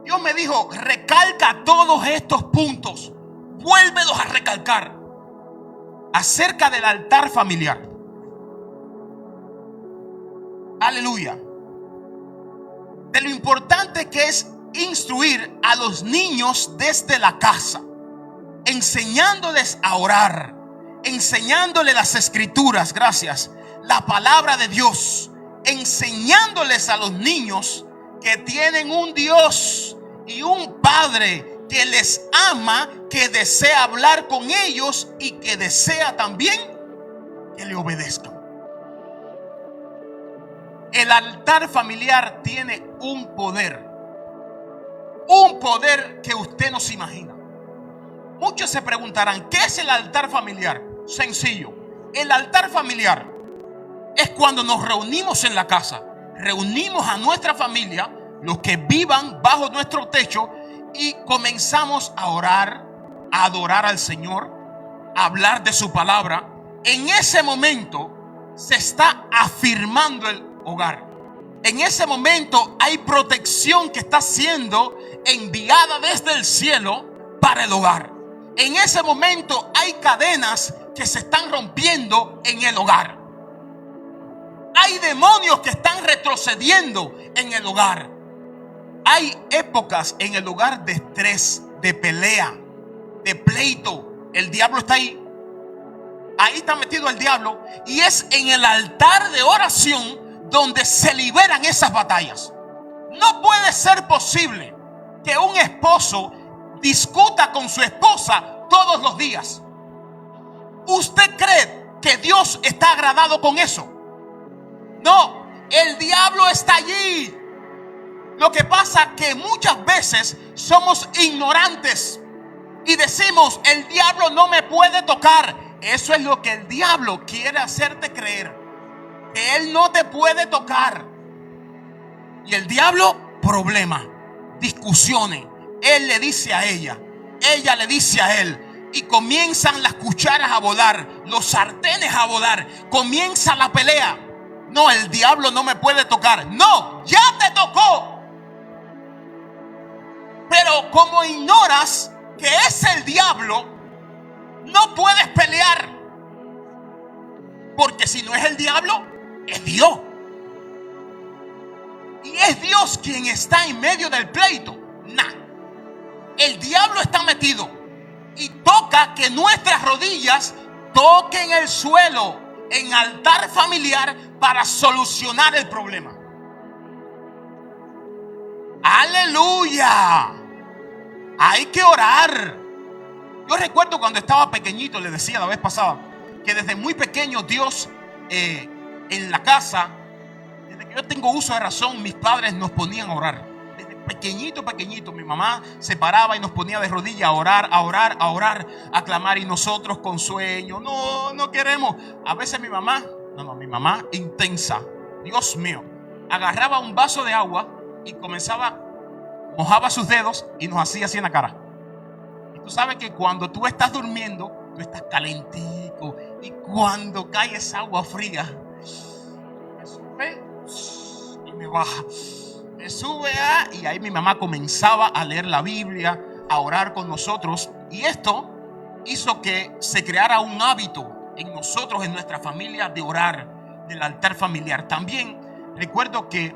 Dios me dijo: recalca todos estos puntos, vuélvelos a recalcar acerca del altar familiar. Aleluya. De lo importante que es instruir a los niños desde la casa, enseñándoles a orar, enseñándoles las escrituras, gracias, la palabra de Dios, enseñándoles a los niños que tienen un Dios y un Padre que les ama, que desea hablar con ellos y que desea también que le obedezcan. El altar familiar tiene un poder que usted no se imagina. Muchos se preguntarán: ¿qué es el altar familiar? Sencillo. El altar familiar es cuando nos reunimos en la casa, reunimos a nuestra familia, los que vivan bajo nuestro techo, y comenzamos a orar, a adorar al Señor, a hablar de su palabra. En ese momento se está afirmando el hogar. En ese momento hay protección que está siendo enviada desde el cielo para el hogar. En ese momento hay cadenas que se están rompiendo en el hogar. Hay demonios que están retrocediendo en el hogar. Hay épocas en el hogar de estrés, de pelea, de pleito. El diablo está ahí. Ahí está metido el diablo. Y es en el altar de oración donde se liberan esas batallas. No puede ser posible que un esposo discuta con su esposa todos los días. ¿Usted cree que Dios está agradado con eso? No, el diablo está allí. Lo que pasa es que muchas veces somos ignorantes y decimos: el diablo no me puede tocar. Eso es lo que el diablo quiere hacerte creer, que él no te puede tocar. Y el diablo, problema, discusiones. Él le dice a ella, ella le dice a él, y comienzan las cucharas a volar, los sartenes a volar, comienza la pelea. No, el diablo no me puede tocar. No, ya te tocó. Pero como ignoras que es el diablo, no puedes pelear. Porque si no es el diablo, es Dios. Y es Dios quien está en medio del pleito. El diablo está metido. Y toca que nuestras rodillas toquen el suelo en altar familiar para solucionar el problema. ¡Aleluya! Hay que orar. Yo recuerdo cuando estaba pequeñito, le decía la vez pasada, que desde muy pequeño Dios en la casa, desde que yo tengo uso de razón, mis padres nos ponían a orar. Desde pequeñito, mi mamá se paraba y nos ponía de rodillas a orar, a clamar, y nosotros con sueño, no queremos. A veces mi mamá intensa, Dios mío, agarraba un vaso de agua y mojaba sus dedos y nos hacía así en la cara. Y tú sabes que cuando tú estás durmiendo, tú estás calentico, y cuando cae esa agua fría, me sube y me baja, me sube, y ahí mi mamá comenzaba a leer la Biblia, a orar con nosotros, y esto hizo que se creara un hábito en nosotros, en nuestra familia, de orar, del altar familiar. También recuerdo que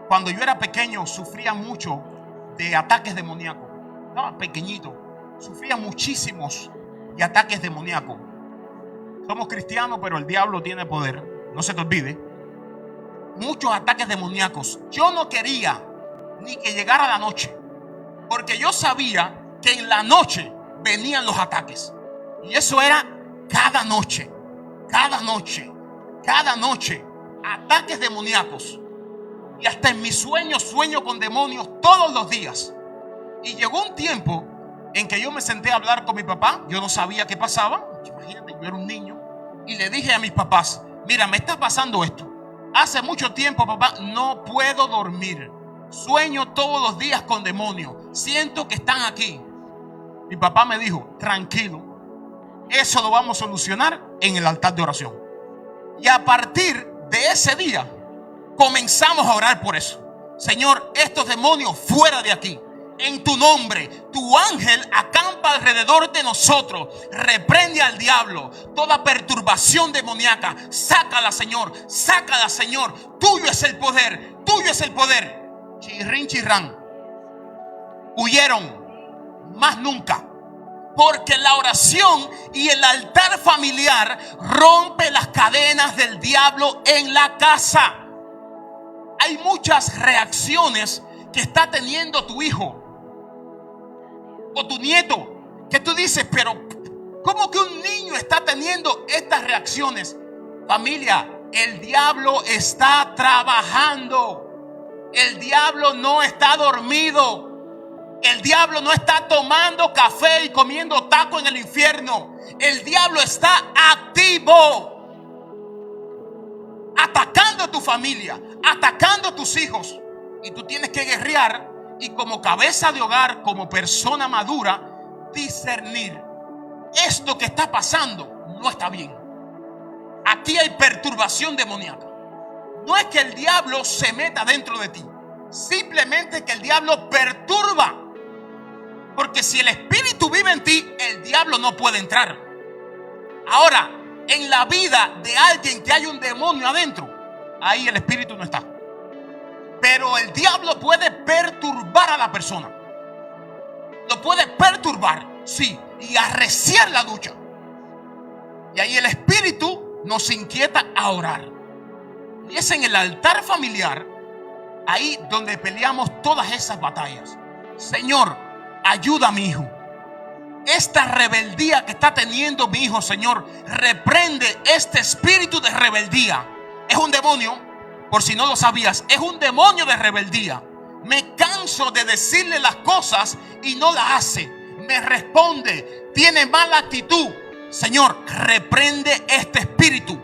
cuando yo era pequeño sufría mucho de ataques demoníacos. Estaba pequeñito, sufría muchísimos de ataques demoníacos. Somos cristianos, pero el diablo tiene poder, no se te olvide. Muchos ataques demoníacos. Yo no quería ni que llegara la noche, porque yo sabía que en la noche venían los ataques. Y eso era cada noche, ataques demoníacos. Y hasta en mis sueños sueño con demonios todos los días. Y llegó un tiempo en que yo me senté a hablar con mi papá. Yo no sabía qué pasaba. Imagínate, yo era un niño. Y le dije a mis papás: mira, me está pasando esto. Hace mucho tiempo, papá, no puedo dormir. Sueño todos los días con demonios. Siento que están aquí. Mi papá me dijo: tranquilo, eso lo vamos a solucionar en el altar de oración. Y a partir de ese día comenzamos a orar por eso. Señor, estos demonios fuera de aquí. En tu nombre, tu ángel acampa alrededor de nosotros. Reprende al diablo. Toda perturbación demoníaca, sácala, Señor. Sácala, Señor. Tuyo es el poder. Tuyo es el poder. Chirrín, chirrán. Huyeron. Más nunca. Porque la oración y el altar familiar rompe las cadenas del diablo en la casa. Hay muchas reacciones que está teniendo tu hijo o tu nieto, que tú dices, pero ¿cómo que un niño está teniendo estas reacciones? Familia, el diablo está trabajando. El diablo no está dormido. El diablo no está tomando café y comiendo taco en el infierno. El diablo está activo, atacando a tu familia, atacando a tus hijos. Y tú tienes que guerrear y como cabeza de hogar, como persona madura, discernir: esto que está pasando no está bien. Aquí hay perturbación demoníaca. No es que el diablo se meta dentro de ti, simplemente que el diablo perturba. Porque si el espíritu vive en ti, el diablo no puede entrar. Ahora, en la vida de alguien que hay un demonio adentro, ahí el espíritu no está. Pero el diablo puede perturbar a la persona. Lo puede perturbar, sí, y arreciar la lucha. Y ahí el espíritu nos inquieta a orar. Y es en el altar familiar, ahí donde peleamos todas esas batallas. Señor, ayuda a mi hijo. Esta rebeldía que está teniendo mi hijo, Señor, reprende este espíritu de rebeldía. Es un demonio, por si no lo sabías, es un demonio de rebeldía. Me canso de decirle las cosas y no las hace. Me responde, tiene mala actitud. Señor, reprende este espíritu.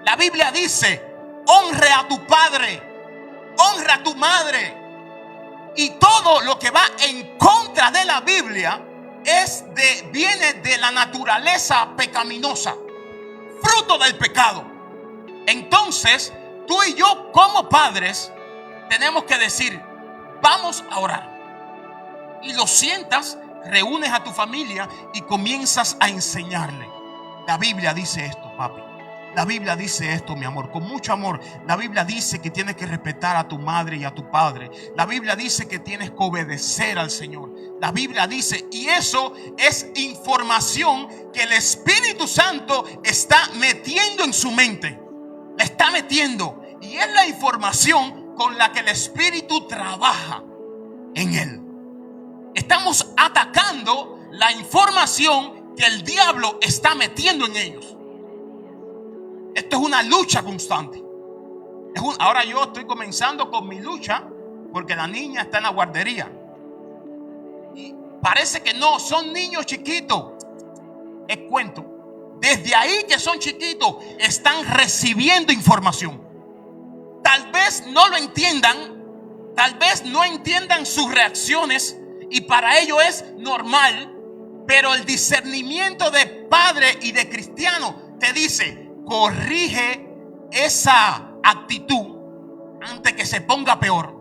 La Biblia dice: honre a tu padre, honra a tu madre. Y todo lo que va en contra de la Biblia viene de la naturaleza pecaminosa, fruto del pecado. Entonces, tú y yo como padres tenemos que decir: vamos a orar. Y lo sientas, reúnes a tu familia y comienzas a enseñarle. La Biblia dice esto, papi. La Biblia dice esto, mi amor, con mucho amor. La Biblia dice que tienes que respetar a tu madre y a tu padre. La Biblia dice que tienes que obedecer al Señor. La Biblia dice, y eso es información que el Espíritu Santo está metiendo en su mente. La está metiendo. Y es la información con la que el Espíritu trabaja en él. Estamos atacando la información que el diablo está metiendo en ellos. Esto es una lucha constante. Ahora yo estoy comenzando con mi lucha porque la niña está en la guardería. Y parece que no, son niños chiquitos. Es cuento. Desde ahí que son chiquitos, están recibiendo información. Tal vez no lo entiendan, tal vez no entiendan sus reacciones y para ellos es normal. Pero el discernimiento de padre y de cristiano te dice: corrige esa actitud antes que se ponga peor.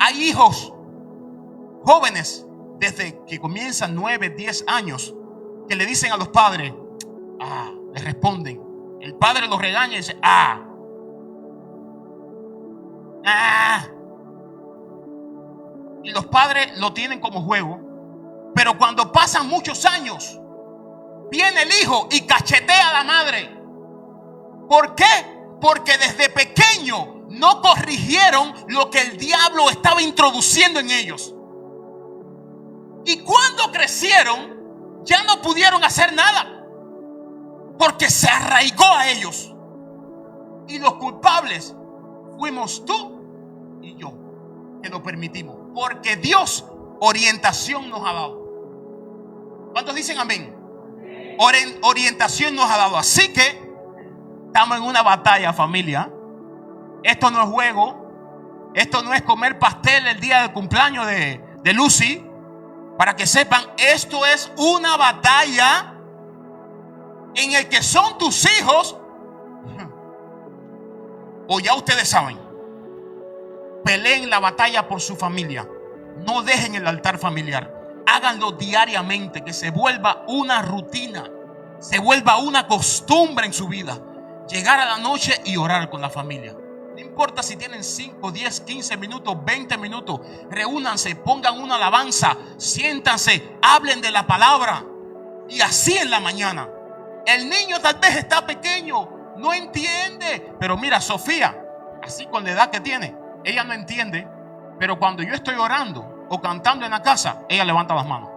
Hay hijos jóvenes desde que comienzan 9, 10 años que le dicen a los padres, le responden. El padre los regaña y dice, y los padres lo tienen como juego. Pero cuando pasan muchos años, viene el hijo y cachetea a la madre. ¿Por qué? Porque desde pequeño no corrigieron lo que el diablo estaba introduciendo en ellos. Y cuando crecieron, ya no pudieron hacer nada, porque se arraigó a ellos. Y los culpables fuimos tú y yo, que lo permitimos. Porque Dios orientación nos ha dado. ¿Cuántos dicen amén? Orientación nos ha dado. Así que estamos en una batalla, familia. Esto no es juego. Esto no es comer pastel el día del cumpleaños de Lucy. Para que sepan, esto es una batalla en el que son tus hijos. O ya ustedes saben. Peleen la batalla por su familia. No dejen el altar familiar. Háganlo diariamente, que se vuelva una rutina, se vuelva una costumbre en su vida. Llegar a la noche y orar con la familia. No importa si tienen 5, 10, 15 minutos, 20 minutos. Reúnanse, pongan una alabanza, siéntanse, hablen de la palabra. Y así en la mañana. El niño tal vez está pequeño, no entiende. Pero mira, Sofía, así con la edad que tiene, ella no entiende. Pero cuando yo estoy orando o cantando en la casa, ella levanta las manos.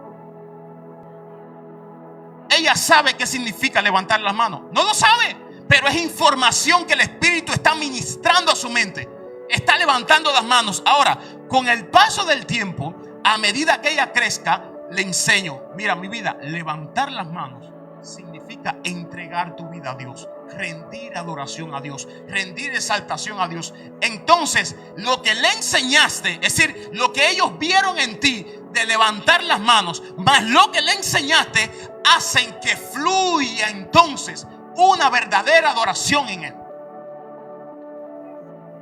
Ella sabe qué significa levantar las manos. No lo sabe, pero es información que el Espíritu está ministrando a su mente. Está levantando las manos. Ahora, con el paso del tiempo, a medida que ella crezca, le enseño. Mira, mi vida, levantar las manos significa entregar tu vida a Dios, rendir adoración a Dios, rendir exaltación a Dios. Entonces, lo que le enseñaste, es decir, lo que ellos vieron en ti de levantar las manos, más lo que le enseñaste, hacen que fluya entonces una verdadera adoración en él.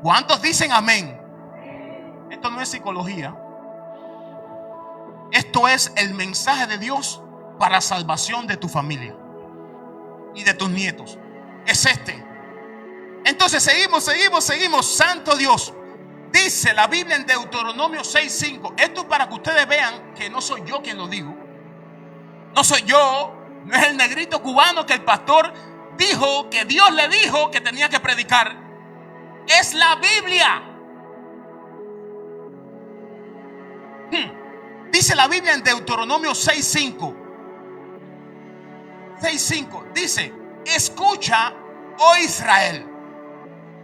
¿Cuántos dicen amén? Esto no es psicología. Esto es el mensaje de Dios para la salvación de tu familia y de tus nietos. Es este. Entonces seguimos. Santo Dios. Dice la Biblia en Deuteronomio 6:5. Esto es para que ustedes vean que no soy yo quien lo digo. No soy yo. No es el negrito cubano que el pastor dijo, que Dios le dijo que tenía que predicar. Es la Biblia. Dice la Biblia en Deuteronomio 6:5. 6:5 dice: escucha, oh Israel.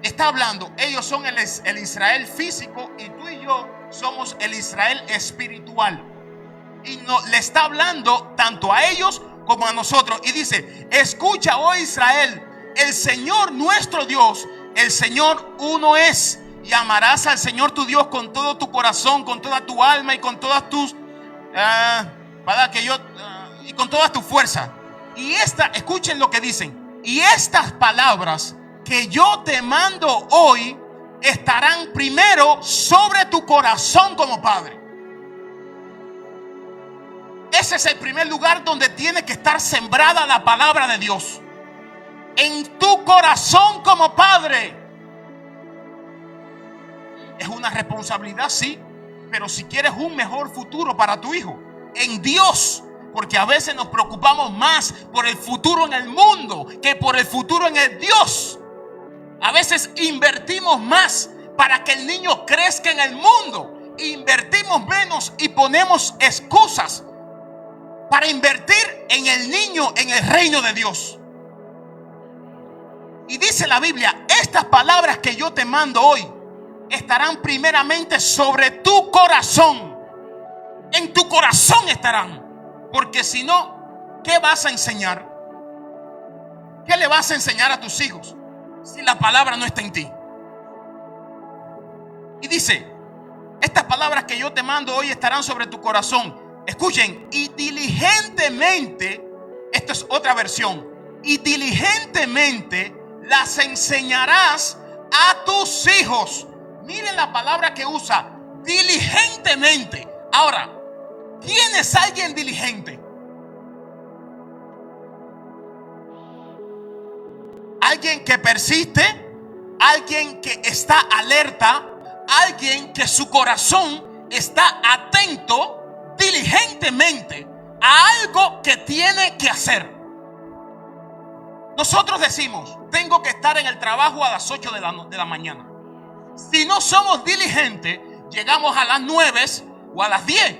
Está hablando, ellos son el Israel físico y tú y yo somos el Israel espiritual. Y no, le está hablando tanto a ellos como a nosotros. Y dice: escucha, oh Israel, el Señor nuestro Dios, el Señor uno es. Y amarás al Señor tu Dios con todo tu corazón, con toda tu alma y con todas tus y con toda tu fuerza. Y escuchen lo que dicen. Y estas palabras que yo te mando hoy estarán primero sobre tu corazón como padre. Ese es el primer lugar donde tiene que estar sembrada la palabra de Dios. En tu corazón como padre. Es una responsabilidad, sí, pero si quieres un mejor futuro para tu hijo, en Dios. Porque a veces nos preocupamos más por el futuro en el mundo que por el futuro en el Dios. A veces invertimos más para que el niño crezca en el mundo. Invertimos menos y ponemos excusas para invertir en el niño en el reino de Dios. Y dice la Biblia: estas palabras que yo te mando hoy estarán primeramente sobre tu corazón. En tu corazón estarán. Porque si no, ¿qué vas a enseñar? ¿Qué le vas a enseñar a tus hijos si la palabra no está en ti? Y dice: estas palabras que yo te mando hoy estarán sobre tu corazón. Escuchen, y diligentemente, esto es otra versión, y diligentemente las enseñarás a tus hijos. Miren la palabra que usa: diligentemente. Ahora, ¿quién es alguien diligente? Alguien que persiste, alguien que está alerta, alguien que su corazón está atento diligentemente a algo que tiene que hacer. Nosotros decimos: tengo que estar en el trabajo a las 8 de la mañana. Si no somos diligentes, llegamos a las 9 o a las 10.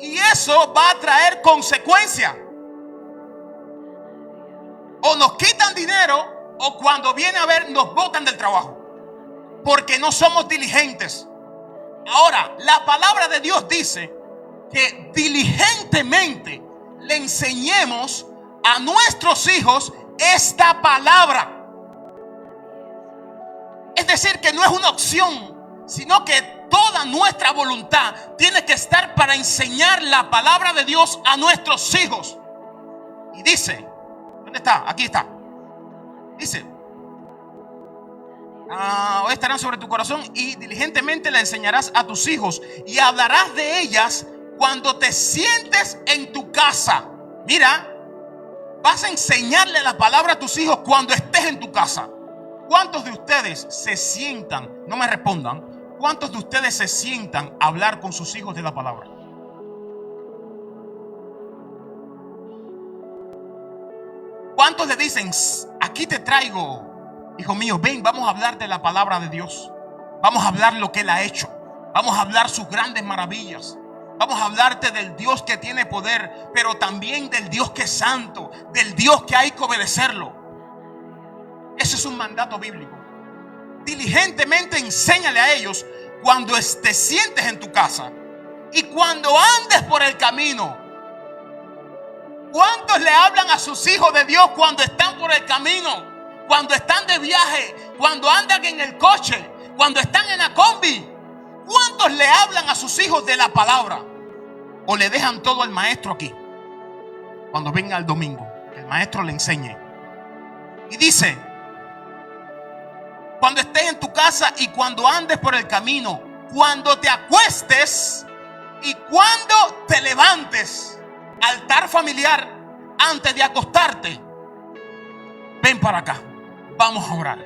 Y eso va a traer consecuencias. O nos quitan dinero, o cuando viene a ver nos botan del trabajo, porque no somos diligentes. Ahora, la palabra de Dios dice que diligentemente le enseñemos a nuestros hijos esta palabra. Es decir, que no es una opción, sino que toda nuestra voluntad tiene que estar para enseñar la palabra de Dios a nuestros hijos. Y dice, ¿dónde está? Aquí está. Dice, Hoy estarán sobre tu corazón y diligentemente la enseñarás a tus hijos y hablarás de ellas cuando te sientes en tu casa. Mira, vas a enseñarle la palabra a tus hijos cuando estés en tu casa. ¿Cuántos de ustedes se sientan? No me respondan. ¿Cuántos de ustedes se sientan a hablar con sus hijos de la palabra? ¿Cuántos le dicen, aquí te traigo, hijo mío, ven, vamos a hablar de la palabra de Dios? Vamos a hablar lo que Él ha hecho. Vamos a hablar sus grandes maravillas. Vamos a hablarte del Dios que tiene poder, pero también del Dios que es santo, del Dios que hay que obedecerlo. Ese es un mandato bíblico. Diligentemente enséñale a ellos cuando te sientes en tu casa y cuando andes por el camino. ¿Cuántos le hablan a sus hijos de Dios cuando están por el camino? Cuando están de viaje, cuando andan en el coche, cuando están en la combi. ¿Cuántos le hablan a sus hijos de la palabra? ¿O le dejan todo al maestro aquí? Cuando venga el domingo, el maestro le enseñe. Y dice, cuando estés en tu casa y cuando andes por el camino, cuando te acuestes y cuando te levantes. Altar familiar antes de acostarte. Ven para acá. Vamos a orar.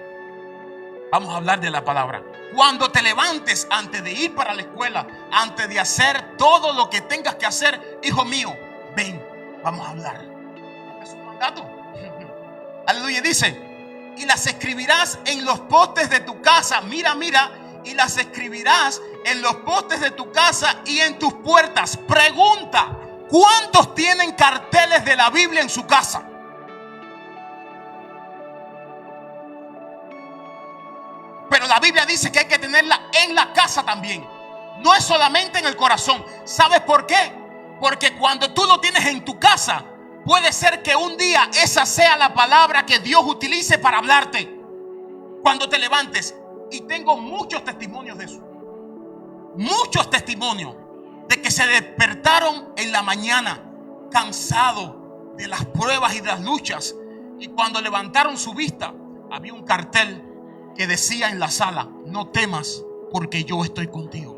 Vamos a hablar de la palabra. Cuando te levantes antes de ir para la escuela, antes de hacer todo lo que tengas que hacer, hijo mío, ven, vamos a hablar. Es un mandato. Aleluya. Dice, y las escribirás en los postes de tu casa. Mira, y las escribirás en los postes de tu casa y en tus puertas. Pregunta, ¿cuántos tienen carteles de la Biblia en su casa? Pero la Biblia dice que hay que tenerla en la casa también. No es solamente en el corazón. ¿Sabes por qué? Porque cuando tú lo tienes en tu casa, puede ser que un día esa sea la palabra que Dios utilice para hablarte cuando te levantes. Y tengo muchos testimonios de eso. Muchos testimonios de que se despertaron en la mañana cansados de las pruebas y de las luchas, y cuando levantaron su vista había un cartel que decía en la sala: no temas, porque yo estoy contigo.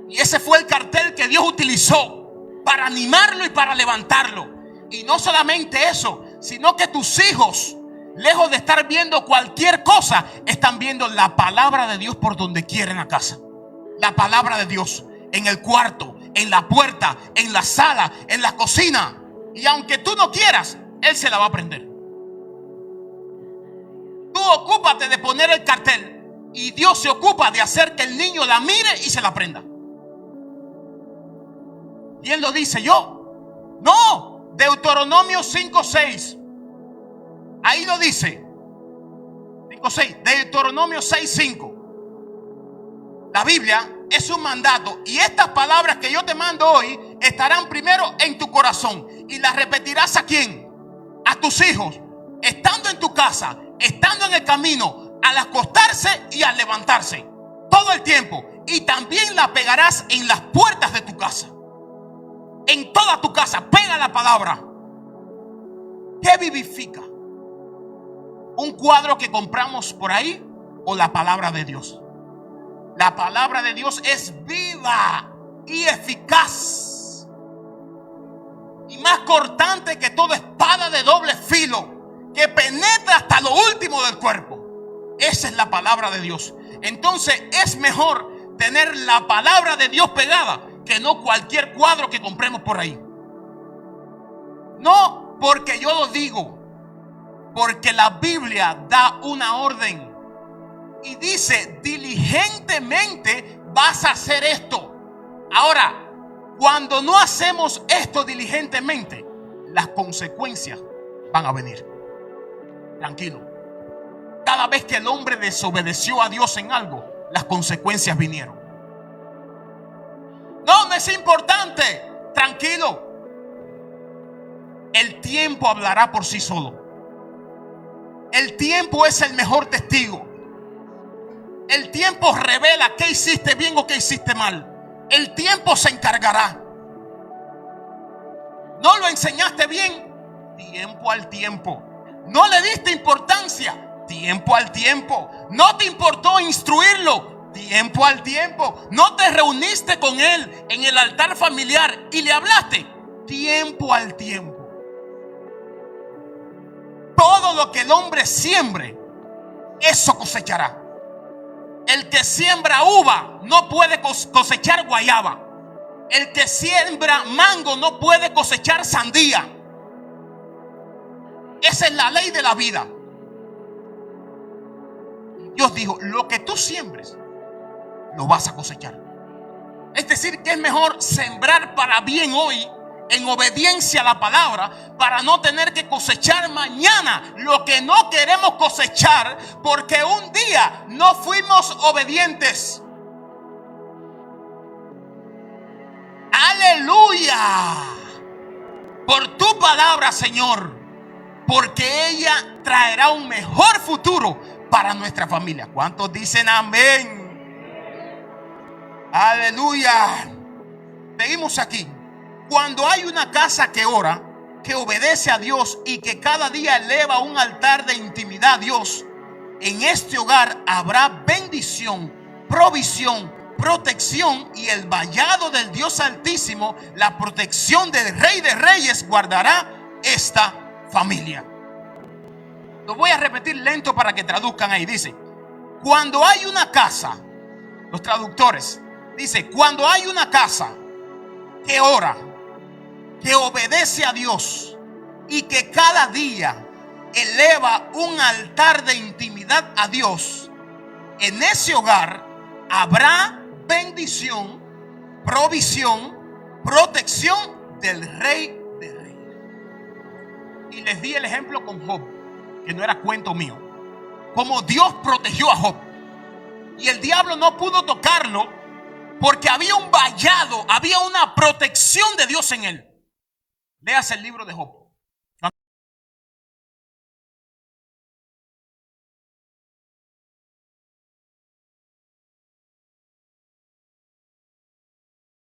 Y ese fue el cartel que Dios utilizó para animarlo y para levantarlo. Y no solamente eso, sino que tus hijos, lejos de estar viendo cualquier cosa, están viendo la palabra de Dios por donde quieren a casa. La palabra de Dios en el cuarto, en la puerta, en la sala, en la cocina. Y aunque tú no quieras, Él se la va a aprender. Tú ocúpate de poner el cartel y Dios se ocupa de hacer que el niño la mire y se la aprenda. Y Él lo dice, yo. No, Deuteronomio 5:6. Ahí lo dice. 5:6. Deuteronomio 6:5. La Biblia es un mandato, y estas palabras que yo te mando hoy estarán primero en tu corazón y las repetirás ¿a quién? A tus hijos, estando en tu casa, estando en el camino, al acostarse y al levantarse, todo el tiempo. Y también la pegarás en las puertas de tu casa, en toda tu casa. Pega la palabra. ¿Qué vivifica? ¿Un cuadro que compramos por ahí o la palabra de Dios? La palabra de Dios es viva y eficaz y más cortante que toda espada de doble filo, que penetra hasta lo último del cuerpo. Esa es la palabra de Dios. Entonces es mejor tener la palabra de Dios pegada que no cualquier cuadro que compremos por ahí. No porque yo lo digo, porque la Biblia da una orden y dice, diligentemente vas a hacer esto. Ahora, cuando no hacemos esto diligentemente, las consecuencias van a venir. Tranquilo. Cada vez que el hombre desobedeció a Dios en algo, las consecuencias vinieron. No es importante. Tranquilo. El tiempo hablará por sí solo. El tiempo es el mejor testigo. El tiempo revela qué hiciste bien o qué hiciste mal. El tiempo se encargará. No lo enseñaste bien, tiempo al tiempo. No le diste importancia, Tiempo al tiempo. No te importó instruirlo. Tiempo al tiempo. No te reuniste con él en el altar familiar y le hablaste. Tiempo al tiempo. Todo lo que el hombre siembre, eso cosechará. El que siembra uva no puede cosechar guayaba. El que siembra mango no puede cosechar sandía. Esa es la ley de la vida. Dios dijo, lo que tú siembres, lo vas a cosechar. Es decir, que es mejor sembrar para bien hoy, en obediencia a la palabra, para no tener que cosechar mañana lo que no queremos cosechar, porque un día no fuimos obedientes. Aleluya. Por tu palabra, Señor, porque ella traerá un mejor futuro para nuestra familia. ¿Cuántos dicen amén? Aleluya. Seguimos aquí. Cuando hay una casa que ora, que obedece a Dios y que cada día eleva un altar de intimidad a Dios, en este hogar habrá bendición, provisión, protección, y el vallado del Dios Altísimo, la protección del Rey de Reyes, guardará esta familia. Lo voy a repetir lento para que traduzcan ahí. Dice, cuando hay una casa, los traductores, dice, cuando hay una casa que ora, que obedece a Dios y que cada día eleva un altar de intimidad a Dios, en ese hogar habrá bendición, provisión, protección del Rey de Reyes. Y les di el ejemplo con Job, que no era cuento mío, como Dios protegió a Job y el diablo no pudo tocarlo porque había un vallado, había una protección de Dios en él. Léase el libro de Job.